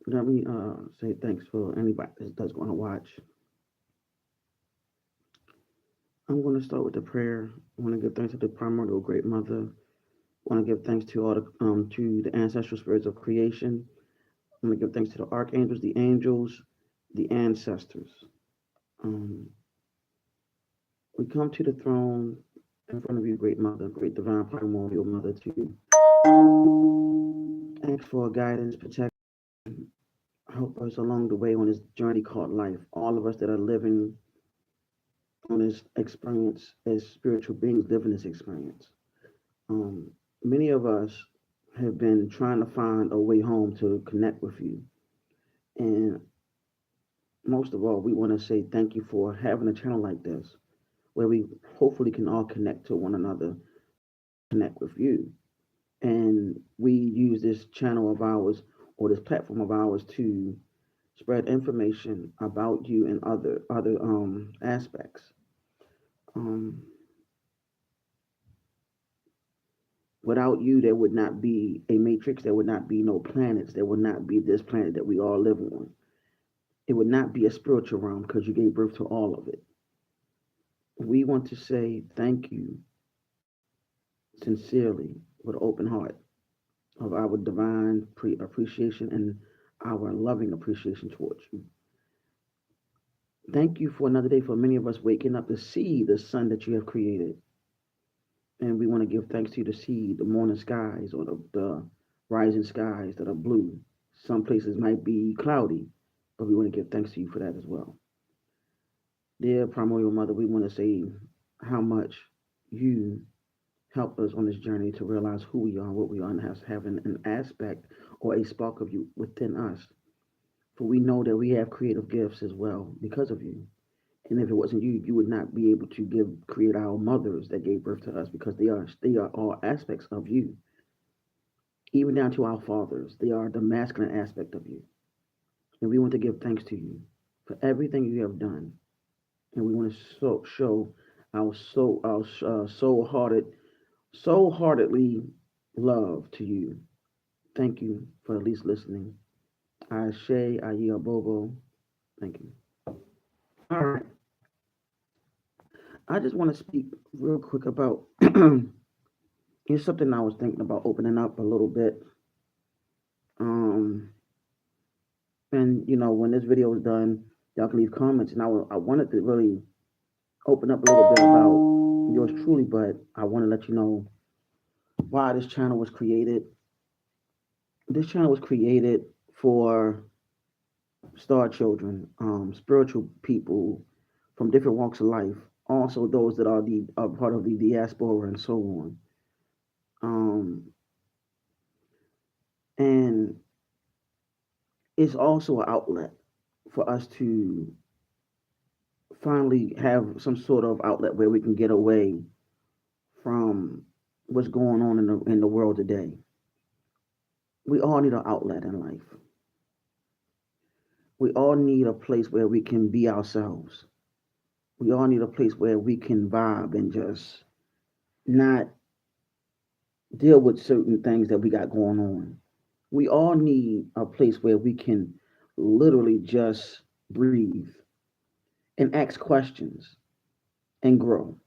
Let me say thanks for anybody that's going to watch. I'm going to start with the prayer. I want to give thanks to the primordial great mother. I want to give thanks to all the ancestral spirits of creation. I want to give thanks to the archangels, the angels, the ancestors. Um, we come to the throne in front of you, great mother, great divine primordial mother, to ask for guidance, protection, help us along the way on this journey called life. All of us that are living on this experience as spiritual beings, living this experience. Um, Many of us have been trying to find a way home to connect with you. And most of all, we want to say thank you for having a channel like this where we hopefully can all connect to one another, connect with you. And we use this channel of ours or this platform of ours to spread information about you and other aspects. Um, Without you, there would not be a matrix. There would not be no planets. There would not be this planet that we all live on. It would not be a spiritual realm because you gave birth to all of it. We want to say thank you sincerely with an open heart of our divine appreciation and our loving appreciation towards you. Thank you for another day for many of us waking up to see the sun that you have created. And we want to give thanks to you to see the morning skies or the rising skies that are blue. Some places might be cloudy, but we want to give thanks to you for that as well. Dear Primordial Mother, we want to say how much you help us on this journey to realize who we are, what we are, and having an aspect or a spark of you within us. For we know that we have creative gifts as well because of you. And if it wasn't you, you would not be able to create our mothers that gave birth to us because they are all aspects of you. Even down to our fathers, they are the masculine aspect of you. And we want to give thanks to you for everything you have done. And we want to show our soul heartedly love to you. Thank you for at least listening. Ashe, Ayah Bobo. Thank you. All right. I just want to speak real quick about it's something I was thinking about opening up a little bit. Um, and when this video is done, y'all can leave comments. And I wanted to really open up a little bit about yours truly, but I want to let you know why this channel was created. This channel was created for star children, spiritual people from different walks of life, also those that are part of the diaspora and so on. Um, and it's also an outlet for us to finally have some sort of outlet where we can get away from what's going on in the world today. We all need an outlet in life. We all need a place where we can be ourselves. We all need a place where we can vibe and just not deal with certain things that we got going on. We all need a place where we can literally just breathe and ask questions and grow.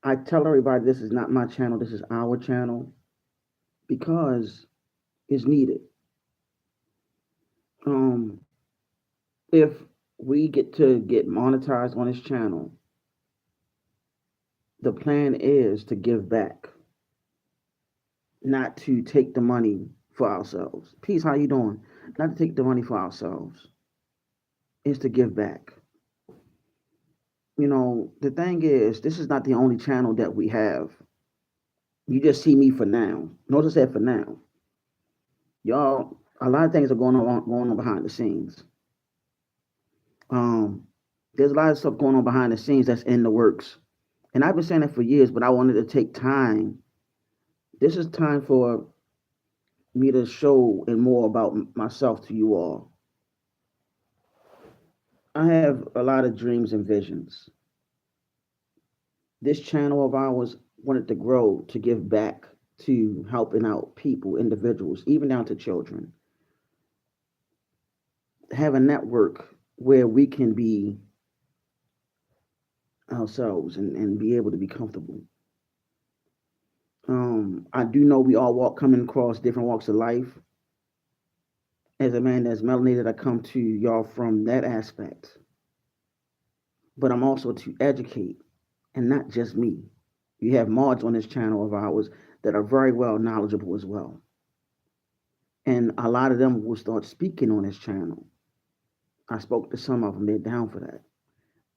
I tell everybody this is not my channel, this is our channel because it's needed. Um, if we get monetized on this channel, the plan is to give back, not to take the money for ourselves. Peace, how you doing? Not to take the money for ourselves. It's to give back. The thing is, this is not the only channel that we have. You just see me for now. Notice that for now. Y'all, a lot of things are going on behind the scenes. Um, there's a lot of stuff going on behind the scenes that's in the works. And I've been saying that for years, but I wanted to take time. This is time for me to show and more about myself to you all. I have a lot of dreams and visions. This channel of ours wanted to grow to give back to helping out people, individuals, even down to children. Have a network where we can be ourselves and be able to be comfortable. I do know we all walk coming across different walks of life. As a man that's melanated, I come to y'all from that aspect. But I'm also to educate, and not just me. You have mods on this channel of ours that are very well knowledgeable as well. And a lot of them will start speaking on this channel. I spoke to some of them, they're down for that.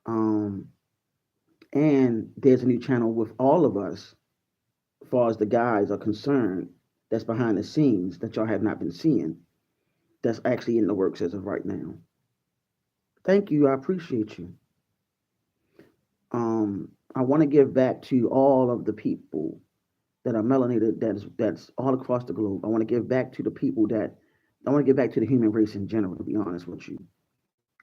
Um, and there's a new channel with all of us, as far as the guys are concerned, that's behind the scenes that y'all have not been seeing, that's actually in the works as of right now. Thank you, I appreciate you. I want to give back to all of the people that are melanated, that's all across the globe. I want to give back to the people that I want to give back to the human race in general, to be honest with you.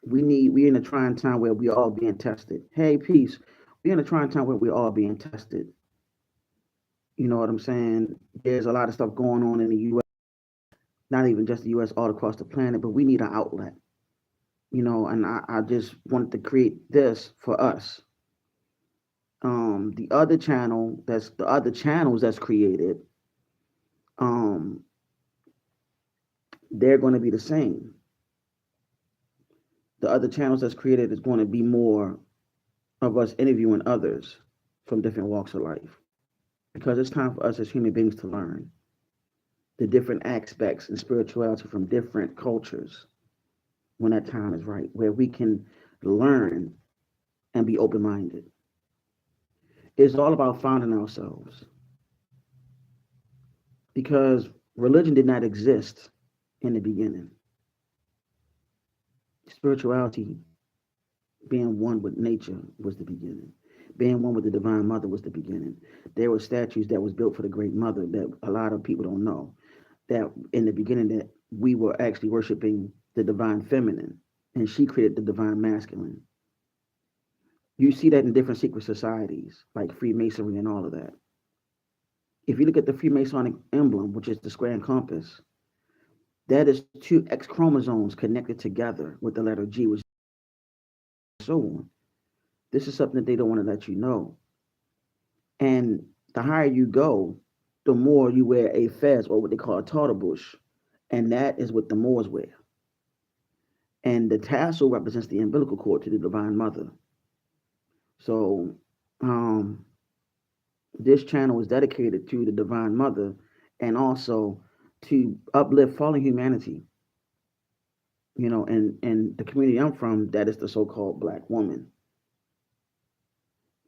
We're in a trying time where we're all being tested. Hey, peace. We're in a trying time where we're all being tested. You know what I'm saying? There's a lot of stuff going on in the US, not even just the US, all across the planet, but we need an outlet. And I just wanted to create this for us. The other channel, that's the other channels that's created, um, they're going to be the same. The other channels that's created is going to be more of us interviewing others from different walks of life, because it's time for us as human beings to learn the different aspects and spirituality from different cultures when that time is right, where we can learn and be open minded. It's all about finding ourselves, because religion did not exist in the beginning. Spirituality, being one with nature, was the beginning. Being one with the divine mother was the beginning. There were statues that was built for the great mother that a lot of people don't know. That in the beginning that we were actually worshiping the divine feminine, and she created the divine masculine. You see that in different secret societies like Freemasonry and all of that. If you look at the Freemasonic emblem, which is the square and compass, that is two X chromosomes connected together with the letter G, which is so on. This is something that they don't want to let you know. And the higher you go, the more you wear a fez, or what they call a tartarbush. And that is what the Moors wear. And the tassel represents the umbilical cord to the divine mother. So this channel is dedicated to the divine mother, and also to uplift fallen humanity. And the community I'm from, that is the so-called black woman,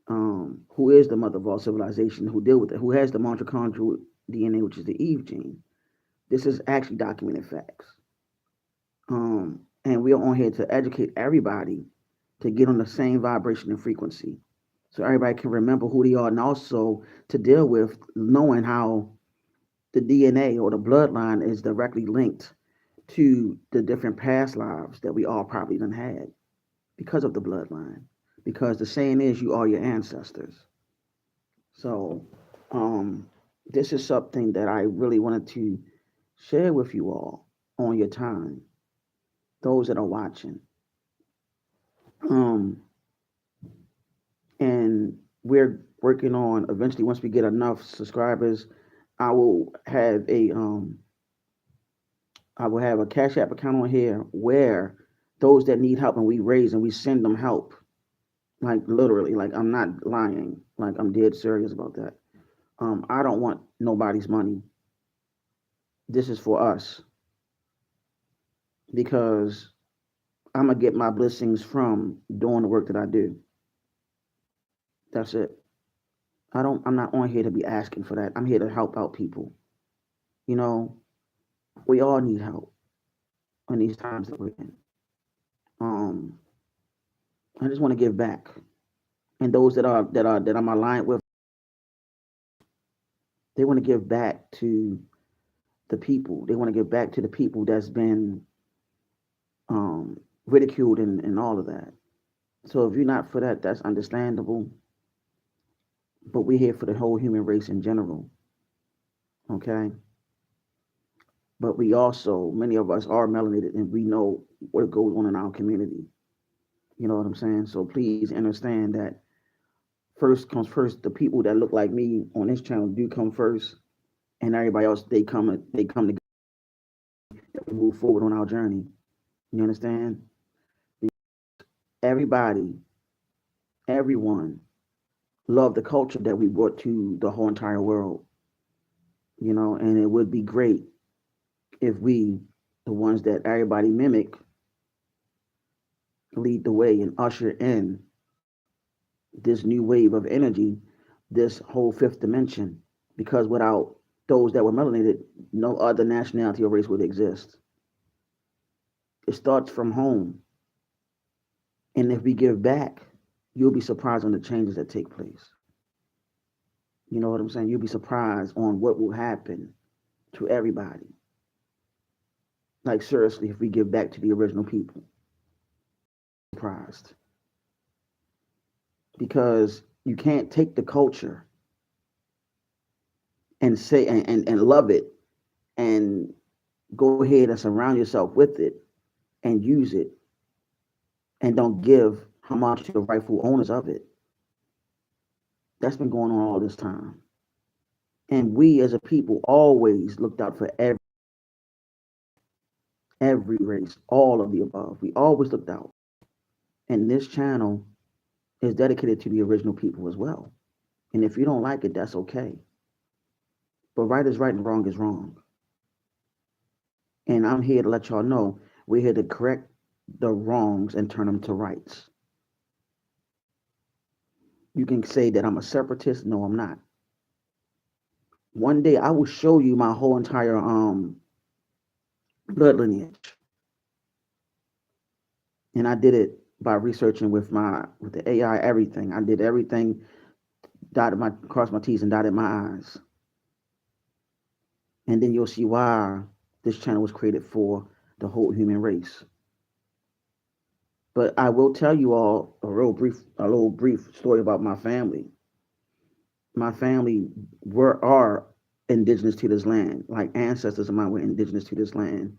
who is the mother of all civilization, who deal with it, who has the mitochondrial DNA, which is the Eve gene. This is actually documented facts. And we are on here to educate everybody to get on the same vibration and frequency, so everybody can remember who they are, and also to deal with knowing how the DNA or the bloodline is directly linked to the different past lives that we all probably done had because of the bloodline. Because the saying is, you are your ancestors. So, this is something that I really wanted to share with you all on your time, those that are watching. Um, and we're working on, eventually, once we get enough subscribers, I will have a Cash App account on here where those that need help, and we raise and we send them help. Like literally, like I'm not lying. Like I'm dead serious about that. I don't want nobody's money. This is for us, because I'm gonna get my blessings from doing the work that I do. That's it. I'm not on here to be asking for that. I'm here to help out people. You know, we all need help in these times that we're in. Um, I just want to give back, and those that I'm aligned with, they want to give back to the people. They want to give back to the people that's been ridiculed and all of that. So if you're not for that, that's understandable. But we're here for the whole human race in general. Okay, but we also, many of us are melanated, and we know what goes on in our community. You know what I'm saying? So please understand that first comes first. The people that look like me on this channel do come first, and everybody else they come together to move forward on our journey. You understand? Everybody, everyone love the culture that we brought to the whole entire world. You know, and it would be great if we, the ones that everybody mimic, lead the way and usher in this new wave of energy, this whole fifth dimension. Because without those that were melanated, no other nationality or race would exist. It starts from home. And if we give back, you'll be surprised on the changes that take place. You know what I'm saying? You'll be surprised on what will happen to everybody. Like, seriously, if we give back to the original people, surprised. Because you can't take the culture and say and love it and go ahead and surround yourself with it and use it and don't give homage to the rightful owners of it. That's been going on all this time. And we as a people always looked out for every race, all of the above. We always looked out. And this channel is dedicated to the original people as well. And if you don't like it, that's okay. But right is right and wrong is wrong. And I'm here to let y'all know we're here to correct the wrongs and turn them to rights. You can say that I'm a separatist. No, I'm not. One day I will show you my whole entire blood lineage. And I did it by researching with the AI, everything. I did everything, crossed my T's and dotted my I's. And then you'll see why this channel was created for the whole human race. But I will tell you all a little brief story about my family. My family are indigenous to this land. Like ancestors of mine were indigenous to this land.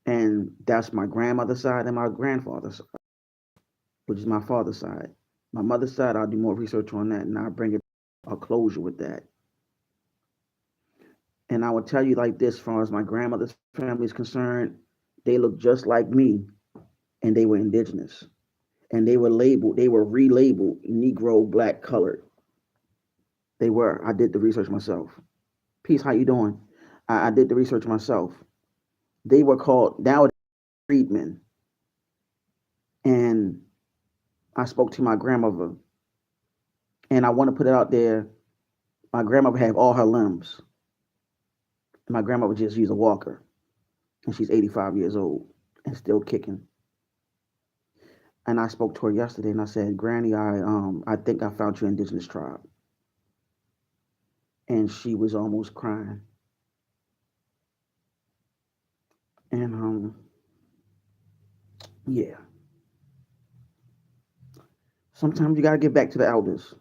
And that's my grandmother's side and my grandfather's side, which is my father's side. My mother's side, I'll do more research on that and I'll bring it a closure with that. And I will tell you like this, as far as my grandmother's family is concerned, they look just like me and they were indigenous. And they were relabeled Negro, black, colored. They were. I did the research myself. Peace, how you doing? I did the research myself. They were called nowadays freedmen. And I spoke to my grandmother, and I want to put it out there. My grandmother had all her limbs. My grandmother just used a walker, and she's 85 years old and still kicking. And I spoke to her yesterday, and I said, "Granny, I think I found your indigenous tribe." And she was almost crying. And yeah, sometimes you gotta get back to the elders.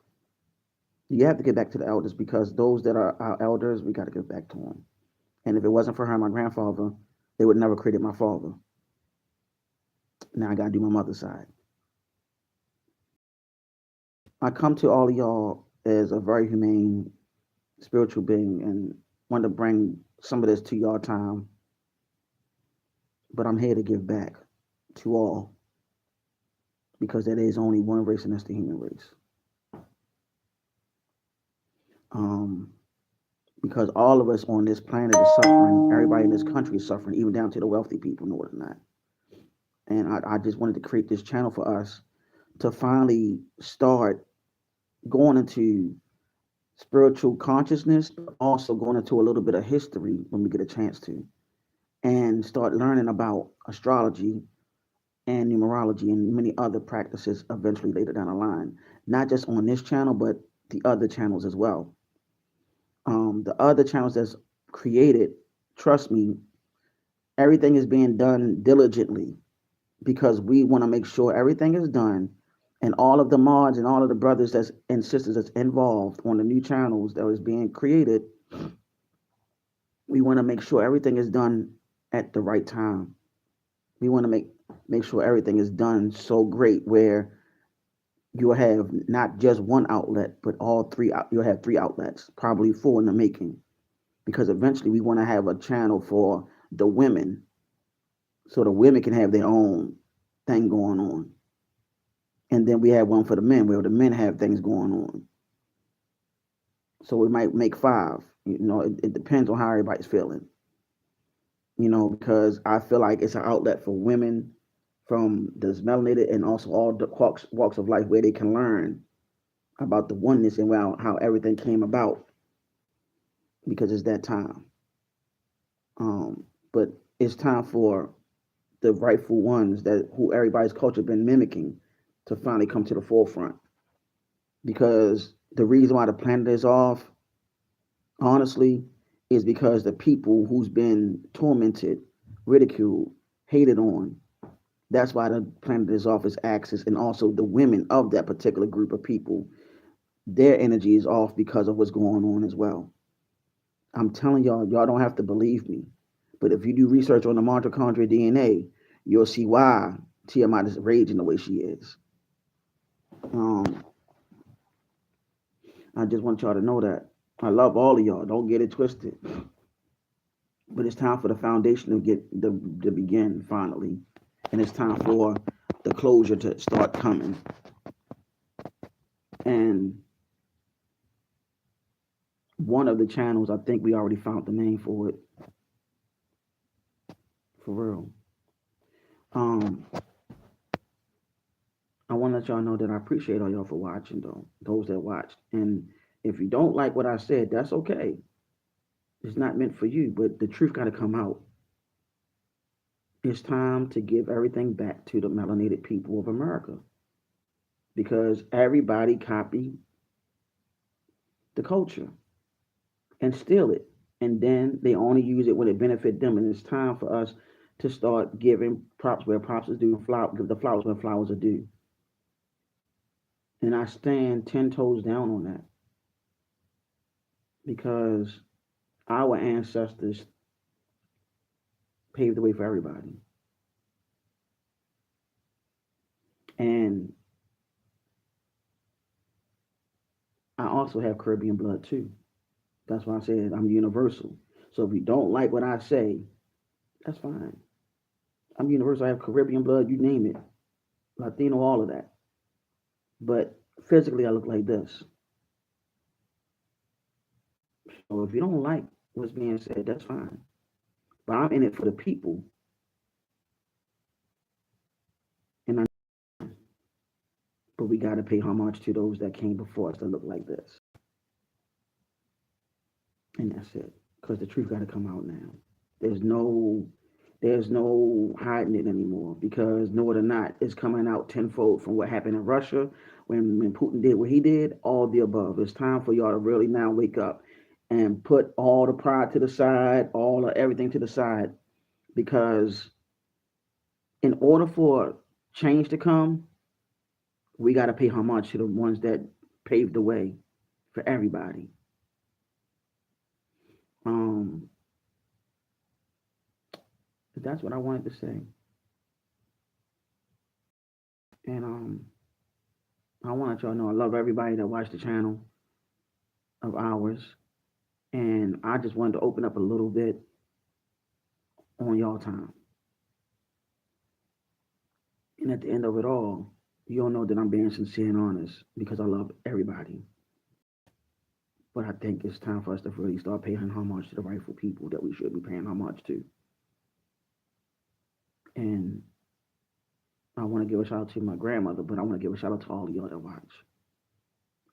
You have to get back to the elders because those that are our elders, we gotta get back to them. And if it wasn't for her and my grandfather, they would never created my father. Now I gotta do my mother's side. I come to all of y'all as a very humane, spiritual being and want to bring some of this to y'all time. But I'm here to give back to all because there is only one race and that's the human race. Um, because all of us on this planet is suffering. Everybody in this country is suffering, even down to the wealthy people, know it or not. And I just wanted to create this channel for us to finally start going into spiritual consciousness, but also going into a little bit of history when we get a chance to, and start learning about astrology and numerology and many other practices eventually later down the line, not just on this channel, but the other channels as well. The other channels that's created, trust me, everything is being done diligently because we want to make sure everything is done and all of the mods and all of the brothers that's and sisters that's involved on the new channels that is being created We want to make sure everything is done at the right time. We want to make sure everything is done so great where you'll have not just one outlet, but all three. You'll have three outlets, probably four in the making, because eventually we want to have a channel for the women, so the women can have their own thing going on, and then we have one for the men where the men have things going on. So we might make five. It depends on how everybody's feeling. Because I feel like it's an outlet for women from the melanated and also all the walks of life where they can learn about the oneness and how everything came about because it's that time. But it's time for the rightful ones that who everybody's culture been mimicking to finally come to the forefront. Because the reason why the planet is off, honestly, is because the people who's been tormented, ridiculed, hated on. That's why the planet is off its axis, and also the women of that particular group of people, their energy is off because of what's going on as well. I'm telling y'all don't have to believe me, but if you do research on the mitochondrial DNA, you'll see why Tiamat is raging the way she is. Um, I just want y'all to know that I love all of y'all. Don't get it twisted. But it's time for the foundation to to begin finally, and it's time for the closure to start coming. And one of the channels, I think we already found the name for it, for real. Um, I want to let y'all know that I appreciate all y'all for watching, though. Those that watched, and if you don't like what I said, that's okay. It's not meant for you, but the truth got to come out. It's time to give everything back to the melanated people of America because everybody copy the culture and steal it, and then they only use it when it benefit them. And it's time for us to start giving props where props is due, give the flowers where flowers are due. And I stand 10 toes down on that because our ancestors paved the way for everybody. And I also have Caribbean blood too. That's why I said I'm universal. So if you don't like what I say, that's fine. I'm universal. I have Caribbean blood, you name it, Latino, all of that. But physically, I look like this. So if you don't like what's being said, that's fine. But I'm in it for the people, and but we got to pay homage to those that came before us that look like this, and that's it. Because the truth got to come out now. There's no, there's no hiding it anymore. Because know it or not, it's coming out tenfold from what happened in Russia when Putin did what he did. All the above. It's time for y'all to really now wake up and put all the pride to the side, all of everything to the side, because in order for change to come, we got to pay homage to the ones that paved the way for everybody. Um, that's what I wanted to say, and I want y'all to know I love everybody that watched the channel of ours, and I just wanted to open up a little bit on y'all time. And at the end of it all, you'll know that I'm being sincere and honest because I love everybody. But I think it's time for us to really start paying homage to the rightful people that we should be paying homage to. And I want to give a shout out to my grandmother, but I want to give a shout out to all of y'all that watch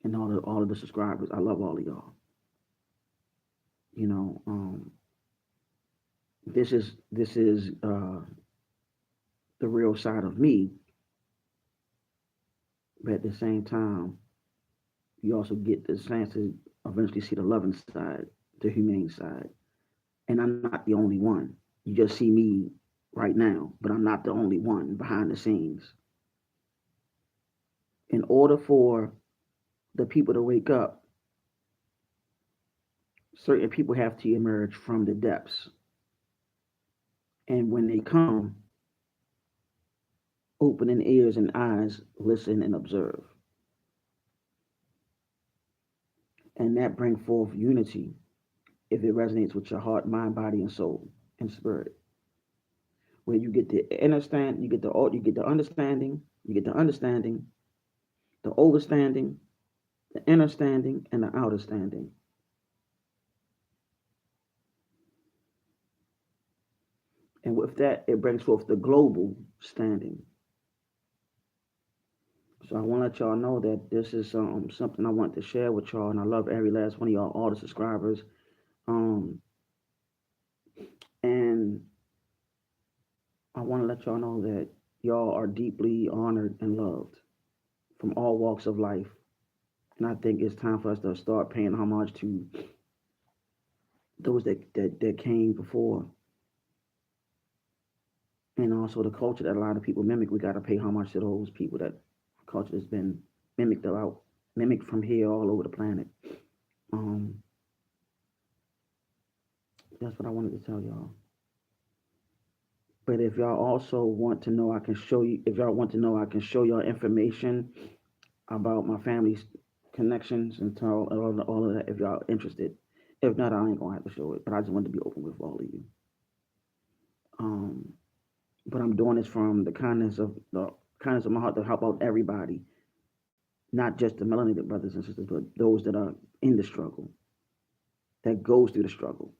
and all of the subscribers. I love all of y'all. You know, this is the real side of me, but at the same time, you also get the chance to eventually see the loving side, the humane side. And I'm not the only one. You just see me right now, but I'm not the only one behind the scenes. In order for the people to wake up, certain people have to emerge from the depths. And when they come, opening ears and eyes, listen and observe. And that bring forth unity if it resonates with your heart, mind, body, and soul and spirit. Where you get the understand, you get the understanding, you get the understanding, the overstanding, the inner standing, and the outer standing. And with that, it brings forth the global standing. So I want to let y'all know that this is something I want to share with y'all, and I love every last one of y'all, all the subscribers. Um, and I want to let y'all know that y'all are deeply honored and loved from all walks of life. And I think it's time for us to start paying homage to those that came before, and also the culture that a lot of people mimic. We got to pay homage to those people that culture has been mimicked about, mimicked from here all over the planet. Um, that's what I wanted to tell y'all. But if y'all also want to know, I can show you. If y'all want to know, I can show y'all information about my family's connections and tell all of that if y'all interested. If not, I ain't gonna have to show it. But I just wanted to be open with all of you. Um, but I'm doing this from the kindness of my heart to help out everybody, not just the melanated brothers and sisters, but those that are in the struggle, that goes through the struggle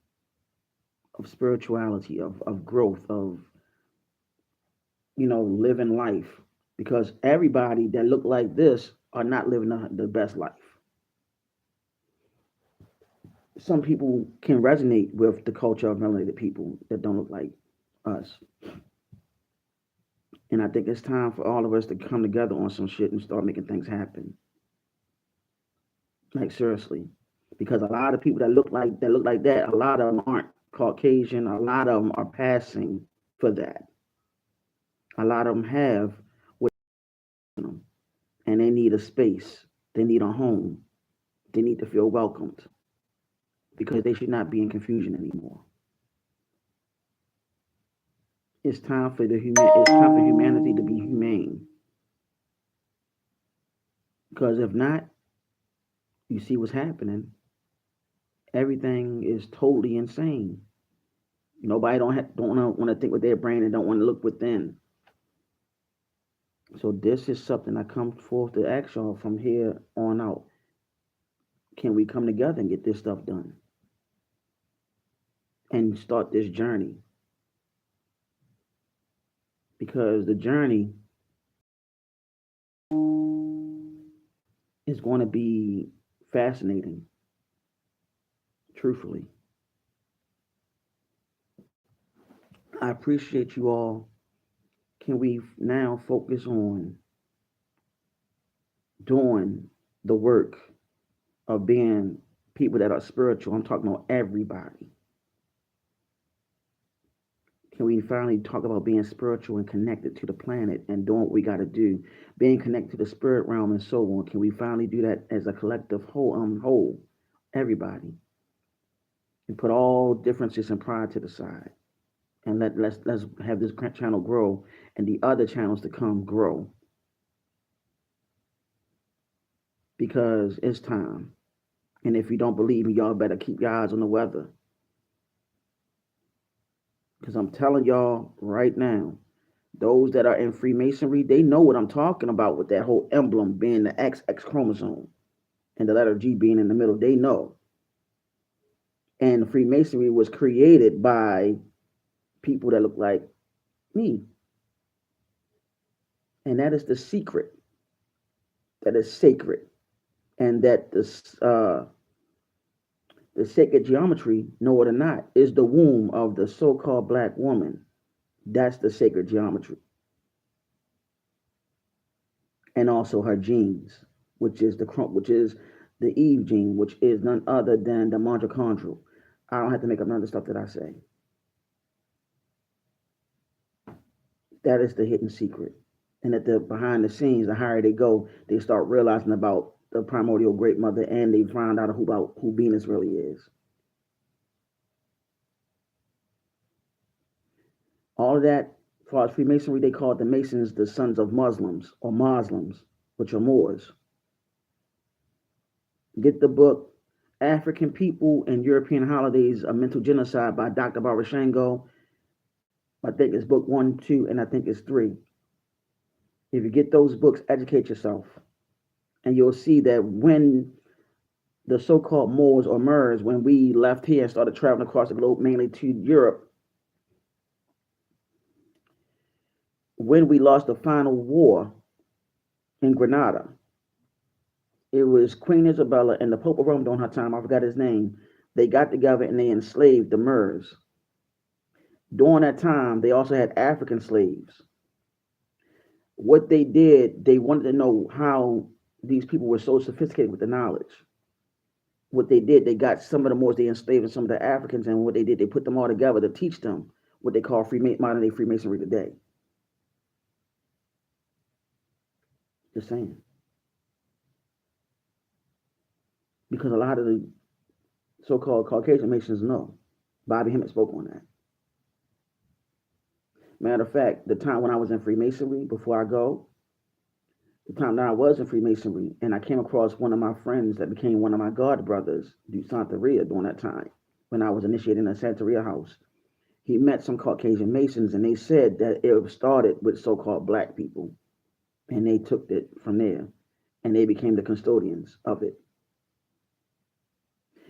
of spirituality, of growth, of living life. Because everybody that look like this are not living the best life. Some people can resonate with the culture of melanated people that don't look like us. And I think it's time for all of us to come together on some shit and start making things happen. Like seriously. Because a lot of people that look like that, a lot of them aren't Caucasian, a lot of them are passing for that. A lot of them have what them, and they need a space. They need a home. They need to feel welcomed because they should not be in confusion anymore. It's time for humanity to be humane. Because if not, you see what's happening. Everything is totally insane. Nobody don't want to think with their brain and don't want to look within. So this is something I come forth to ask y'all from here on out. Can we come together and get this stuff done and start this journey? Because the journey is going to be fascinating, truthfully. I appreciate you all. Can we now focus on doing the work of being people that are spiritual? I'm talking about everybody. Can we finally talk about being spiritual and connected to the planet and doing what we got to do, being connected to the spirit realm and so on? Can we finally do that as a collective whole, everybody, and put all differences and pride to the side, and let's have this channel grow and the other channels to come grow because it's time. And if you don't believe me, y'all better keep your eyes on the weather because I'm telling y'all right now. Those that are in Freemasonry, they know what I'm talking about with that whole emblem being the XX chromosome and the letter G being in the middle. They know. And Freemasonry was created by people that look like me. And that is the secret that is sacred. And that the sacred geometry, know it or not, is the womb of the so-called black woman. That's the sacred geometry. And also her genes, which is the Eve gene, which is none other than the mitochondrial. I don't have to make up none of the stuff that I say. That is the hidden secret. And at the behind the scenes, the higher they go, they start realizing about the primordial great mother, and they find out about who Venus really is. All of that, as far as Freemasonry, they call it the Masons the sons of Muslims or Muslims, which are Moors. Get the book African People and European Holidays, A Mental Genocide by Dr. Barbara Shango. I think it's book 1, 2, and I think it's 3. If you get those books, educate yourself. And you'll see that when the so-called Moors or Moors, when we left here and started traveling across the globe, mainly to Europe, when we lost the final war in Granada, it was Queen Isabella and the Pope of Rome during her time, I forgot his name. They got together and they enslaved the Moors. During that time, they also had African slaves. What they did, they wanted to know how these people were so sophisticated with the knowledge. What they did, they got some of the Moors, they enslaved some of the Africans, and what they did, they put them all together to teach them what they call modern day Freemasonry today. Just saying. Because a lot of the so-called Caucasian Masons know. Bobby Hemmett spoke on that. Matter of fact, the time when I was in Freemasonry, before I go, the time that I was in Freemasonry, and I came across one of my friends that became one of my god brothers, Du Santeria, during that time, when I was initiated in a Santeria house. He met some Caucasian Masons, and they said that it started with so-called black people, and they took it from there, and they became the custodians of it.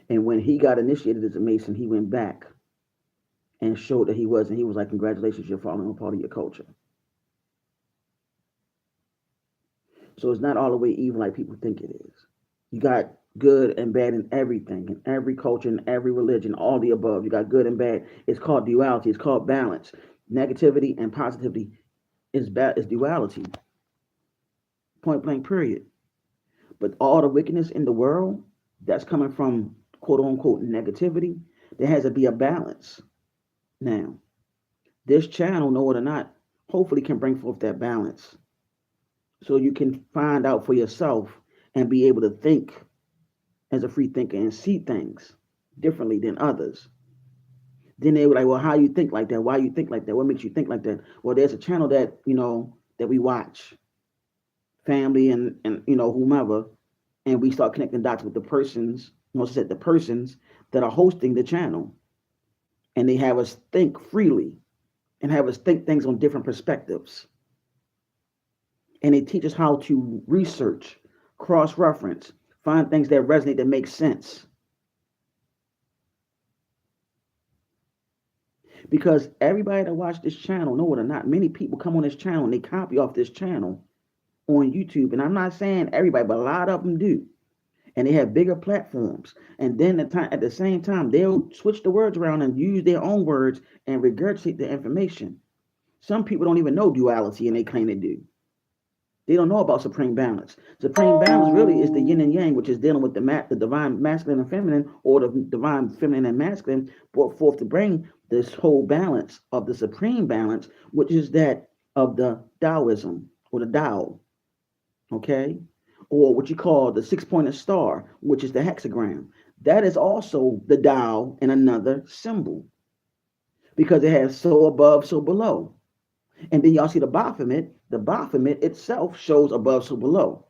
And when he got initiated as a Mason, he went back and showed that he was, and he was like, congratulations, you're following a part of your culture. So it's not all the way evil like people think it is. You got good and bad in everything, in every culture, in every religion, all the above. You got good and bad. It's called duality. It's called balance. Negativity and positivity is duality. Point blank, period. But all the wickedness in the world that's coming from quote unquote negativity, there has to be a balance. Now, this channel, know it or not, hopefully can bring forth that balance. So you can find out for yourself and be able to think as a free thinker and see things differently than others. Then they were like, well, how you think like that? Why you think like that? What makes you think like that? Well, there's a channel that, that we watch, family and whomever, and we start connecting dots with the persons, the persons that are hosting the channel. And they have us think freely and have us think things on different perspectives. And they teach us how to research, cross-reference, find things that resonate, that make sense. Because everybody that watch this channel, know it or not, many people come on this channel and they copy off this channel on YouTube. And I'm not saying everybody, but a lot of them do. And they have bigger platforms. And then at the same time, they'll switch the words around and use their own words and regurgitate the information. Some people don't even know duality, and they claim they do. They don't know about supreme balance. Supreme balance really is the yin and yang, which is dealing with the divine masculine and feminine, or the divine feminine and masculine, brought forth to bring this whole balance of the supreme balance, which is that of the Taoism or the Tao, okay? Or what you call the six-pointed star, which is the hexagram. That is also the Tao in another symbol, because it has so above, so below. And then y'all see the Baphomet. The Baphomet itself shows above, so below.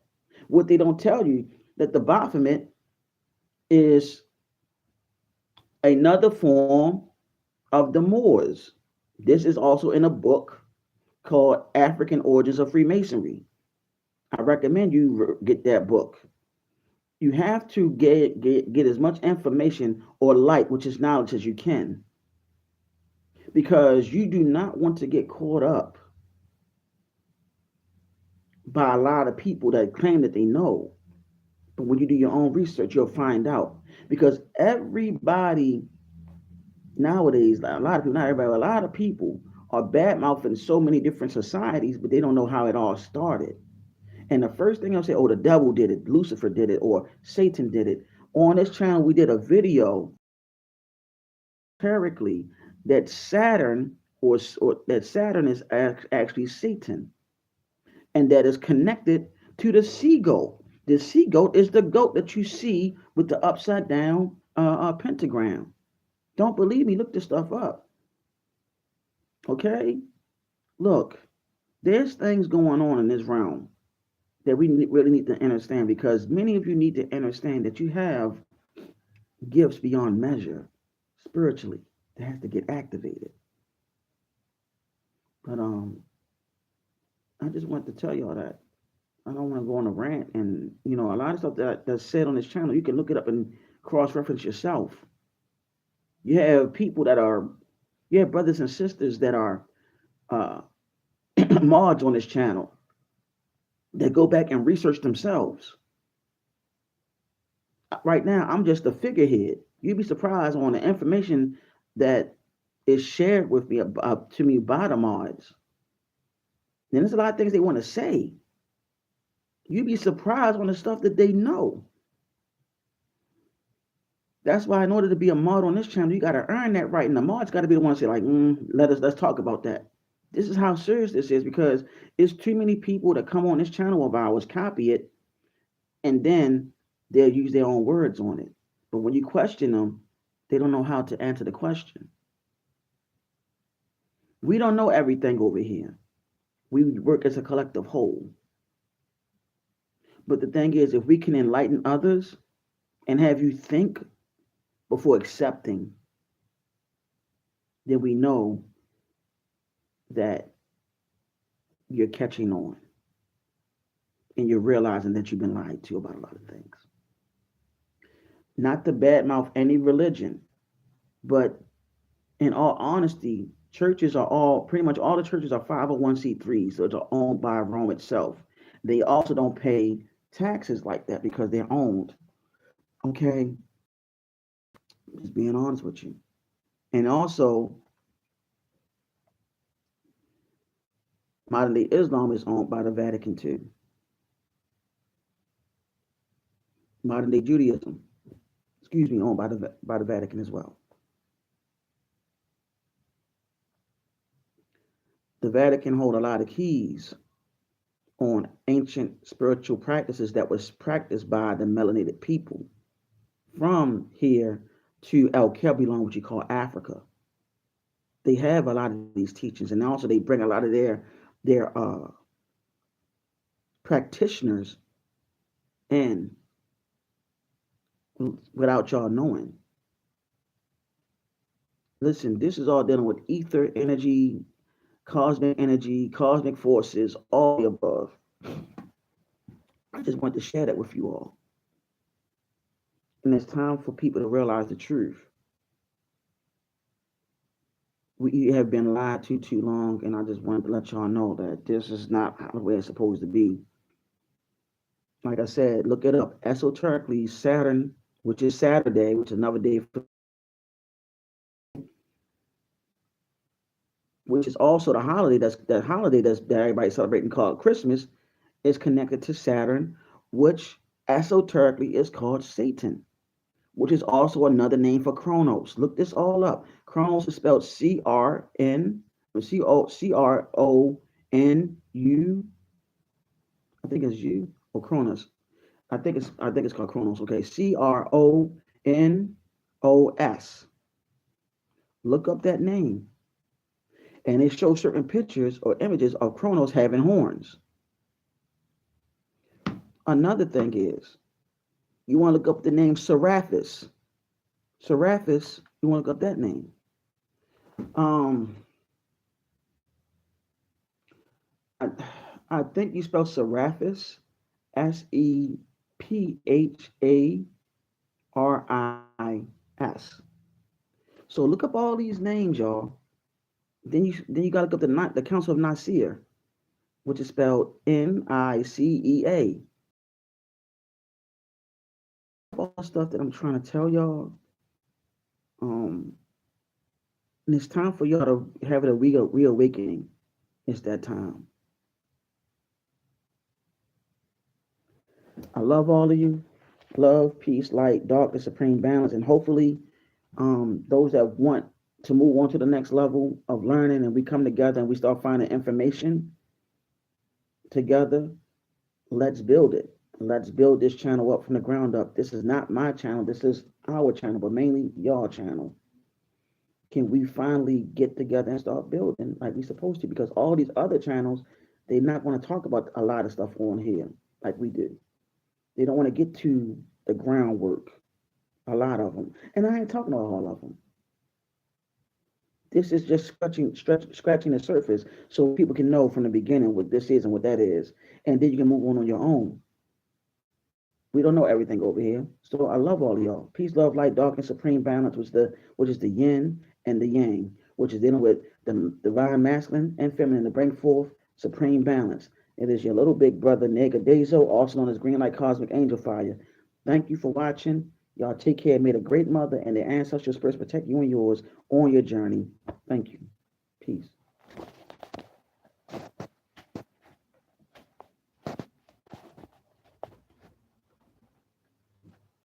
What they don't tell you, that the Baphomet is another form of the Moors. This is also in a book called African Origins of Freemasonry. I recommend you get that book. You have to get as much information or light, which is knowledge, as you can, because you do not want to get caught up by a lot of people that claim that they know. But when you do your own research, you'll find out. Because everybody nowadays, a lot of people, not everybody, a lot of people are bad mouthing so many different societies, but they don't know how it all started. And the first thing I'll say, oh, the devil did it, Lucifer did it, or Satan did it. On this channel, we did a video empirically that Saturn or that Saturn is actually Satan, and that is connected to the sea goat. The sea goat is the goat that you see with the upside down pentagram. Don't believe me? Look this stuff up. Okay? Look, there's things going on in this realm that we really need to understand, because many of you need to understand that you have gifts beyond measure spiritually that has to get activated. But I just want to tell y'all that I don't want to go on a rant, and a lot of stuff that's said on this channel, you can look it up and cross-reference yourself. You have people that are, you have brothers and sisters that are uh, mods on this channel that go back and research themselves. Right now, I'm just a figurehead. You'd be surprised on the information that is shared with me to me by the mods. And there's a lot of things they want to say. You'd be surprised on the stuff that they know. That's why in order to be a mod on this channel, you got to earn that right. And the mods got to be the ones to say, like, let's talk about that. This is how serious this is, because it's too many people that come on this channel of ours, copy it, and then they'll use their own words on it. But when you question them, they don't know how to answer the question. We don't know everything over here. We work as a collective whole. But the thing is, if we can enlighten others and have you think before accepting, then we know that you're catching on and you're realizing that you've been lied to about a lot of things. Not to badmouth any religion, but in all honesty, churches are all, pretty much all the churches are 501c3s, so they're owned by Rome itself. They also don't pay taxes like that because they're owned. Okay, just being honest with you. And also, modern day Islam is owned by the Vatican too. Modern day Judaism, owned by the Vatican as well. The Vatican hold a lot of keys on ancient spiritual practices that was practiced by the melanated people from here to El Kebilon, which you call Africa. They have a lot of these teachings, and also they bring a lot of their practitioners in without y'all knowing. Listen, this is all dealing with ether energy, cosmic forces, all the above. I just want to share that with you all. And it's time for people to realize the truth. We have been lied to too long, and I just wanted to let y'all know that this is not how the way it's supposed to be. Like I said, look it up. Esoterically, Saturn, which is Saturday, which is another day for, which is also the holiday that everybody's celebrating called Christmas, is connected to Saturn, which esoterically is called Satan, which is also another name for Chronos. Look this all up. Chronos is spelled CRONU. I think it's U or Cronus. I think it's called Chronos. Okay, CRONOS. Look up that name, and it shows certain pictures or images of Chronos having horns. Another thing is, you want to look up the name Serapis. Serapis, you want to look up that name. I think you spell Serapis, Sepharis. So look up all these names, y'all. Then you gotta look up the Council of Nicaea, which is spelled Nicea. All the stuff that I'm trying to tell y'all. And it's time for y'all to have a reawakening. It's that time. I love all of you. Love, peace, light, darkness, supreme balance, and hopefully, those that want to move on to the next level of learning, and we come together and we start finding information together. Let's build it. Let's build this channel up from the ground up. This is not my channel. This is our channel, but mainly y'all channel. Can we finally get together and start building like we supposed to? Because all these other channels, they're not going to talk about a lot of stuff on here like we do. They don't want to get to the groundwork. A lot of them, and I ain't talking about all of them. This is just scratching the surface, so people can know from the beginning what this is and what that is, and then you can move on your own. We don't know everything over here. So I love all of y'all. Peace, love, light, dark, and supreme balance, which is the yin and the yang, which is dealing with the divine masculine and feminine to bring forth supreme balance. It is your little big brother, Nega Dezo, also known as Green Light Cosmic Angel Fire. Thank you for watching. Y'all take care. May the great mother and the ancestral spirits protect you and yours on your journey. Thank you. Peace.